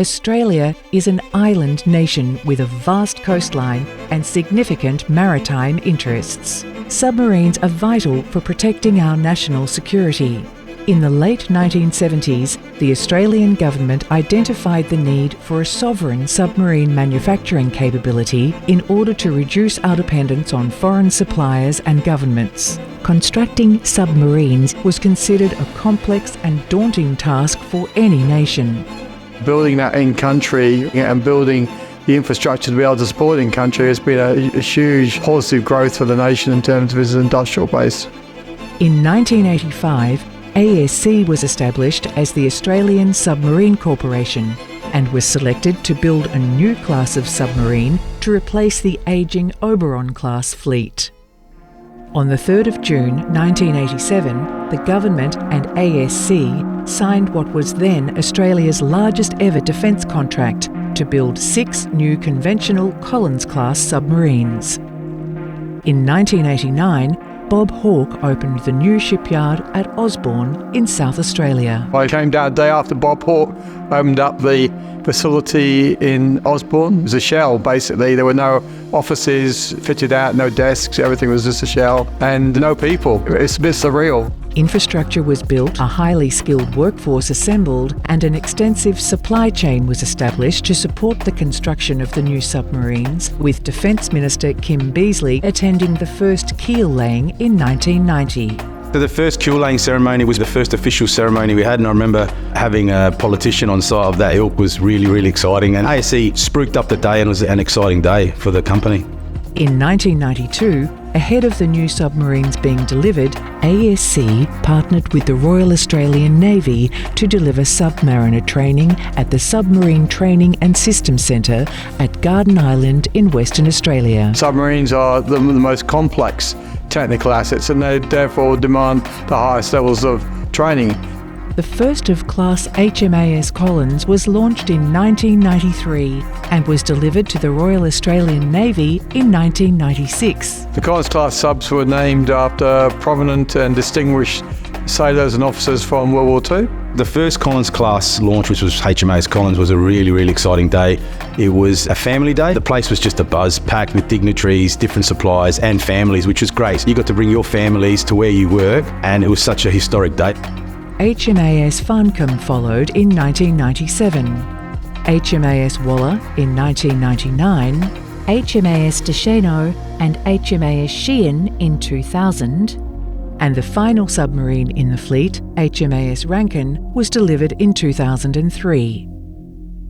Australia is an island nation with a vast coastline and significant maritime interests. Submarines are vital for protecting our national security. In the late 1970s, the Australian government identified the need for a sovereign submarine manufacturing capability in order to reduce our dependence on foreign suppliers and governments. Constructing submarines was considered a complex and daunting task for any nation. Building that in country and building the infrastructure to be able to support it in country has been a huge positive growth for the nation in terms of its industrial base. In 1985, ASC was established as the Australian Submarine Corporation and was selected to build a new class of submarine to replace the ageing Oberon-class fleet. On the 3rd of June 1987, the government and ASC signed what was then Australia's largest ever defence contract to build 6 new conventional Collins-class submarines. In 1989, Bob Hawke opened the new shipyard at Osborne in South Australia. I came down a day after Bob Hawke opened up the facility in Osborne. It was a shell, basically. There were no offices fitted out, no desks, everything was just a shell, and no people. It's a bit surreal. Infrastructure was built, a highly skilled workforce assembled, and an extensive supply chain was established to support the construction of the new submarines, with Defence Minister Kim Beazley attending the first keel laying in 1990. So the first keel laying ceremony was the first official ceremony we had, and I remember having a politician on site of that ilk. Was really, really exciting, and ASC spruiked up the day and it was an exciting day for the company. In 1992, ahead of the new submarines being delivered, ASC partnered with the Royal Australian Navy to deliver submariner training at the Submarine Training and Systems Centre at Garden Island in Western Australia. Submarines are the most complex technical assets, and they therefore demand the highest levels of training. The first of Class HMAS Collins was launched in 1993 and was delivered to the Royal Australian Navy in 1996. The Collins class subs were named after prominent and distinguished sailors and officers from World War II. The first Collins class launch, which was HMAS Collins, was a really, really exciting day. It was a family day. The place was just a buzz, packed with dignitaries, different suppliers and families, which was great. You got to bring your families to where you work, and it was such a historic day. HMAS Farncombe followed in 1997, HMAS Waller in 1999, HMAS Deshano and HMAS Sheehan in 2000, and the final submarine in the fleet, HMAS Rankin, was delivered in 2003.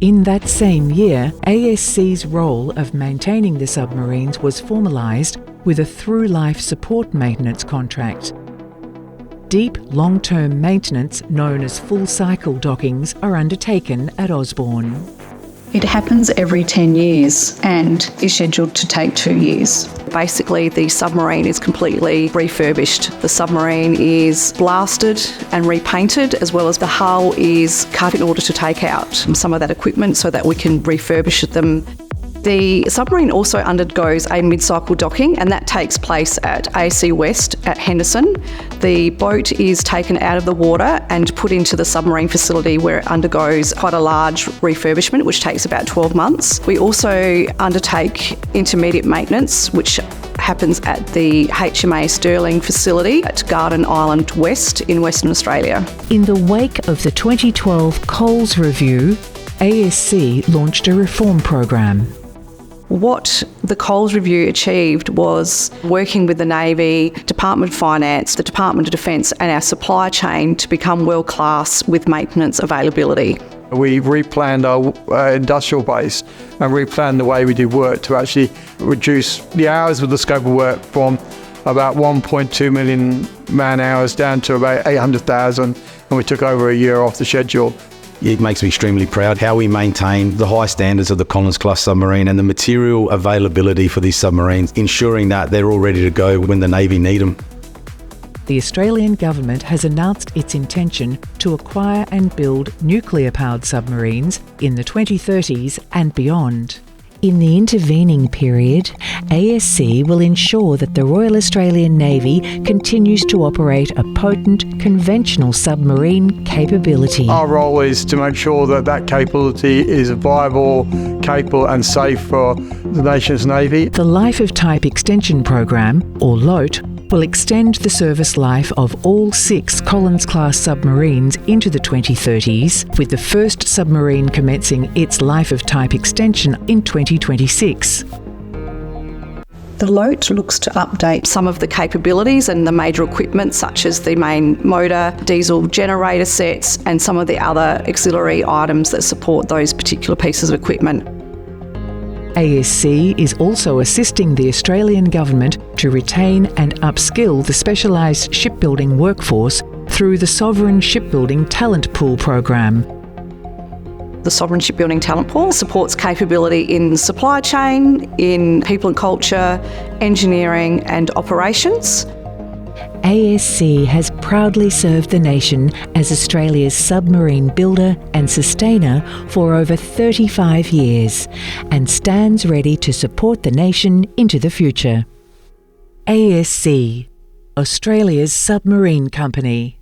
In that same year, ASC's role of maintaining the submarines was formalised with a through-life support maintenance contract. Deep, long-term maintenance, known as full-cycle dockings, are undertaken at Osborne. It happens every 10 years and is scheduled to take 2 years. Basically, the submarine is completely refurbished. The submarine is blasted and repainted, as well as the hull is cut in order to take out some of that equipment so that we can refurbish them. The submarine also undergoes a mid-cycle docking, and that takes place at ASC West at Henderson. The boat is taken out of the water and put into the submarine facility, where it undergoes quite a large refurbishment, which takes about 12 months. We also undertake intermediate maintenance, which happens at the HMAS Stirling facility at Garden Island West in Western Australia. In the wake of the 2012 Coles Review, ASC launched a reform program. What the Coles Review achieved was working with the Navy, Department of Finance, the Department of Defence and our supply chain to become world-class with maintenance availability. We replanned our industrial base and replanned the way we did work to actually reduce the hours of the scope of work from about 1.2 million man-hours down to about 800,000, and we took over a year off the schedule. It makes me extremely proud how we maintain the high standards of the Collins class submarine and the material availability for these submarines, ensuring that they're all ready to go when the Navy need them. The Australian government has announced its intention to acquire and build nuclear-powered submarines in the 2030s and beyond. In the intervening period, ASC will ensure that the Royal Australian Navy continues to operate a potent, conventional submarine capability. Our role is to make sure that that capability is viable, capable and safe for the nation's Navy. The Life of Type Extension Program, or LOTE, will extend the service life of all 6 Collins-class submarines into the 2030s, with the first submarine commencing its Life of Type extension in 2026. The LOTE looks to update some of the capabilities and the major equipment, such as the main motor, diesel generator sets, and some of the other auxiliary items that support those particular pieces of equipment. ASC is also assisting the Australian Government to retain and upskill the specialised shipbuilding workforce through the Sovereign Shipbuilding Talent Pool program. The Sovereign Shipbuilding Talent Pool supports capability in supply chain, in people and culture, engineering and operations. ASC has proudly served the nation as Australia's submarine builder and sustainer for over 35 years and stands ready to support the nation into the future. ASC, Australia's submarine company.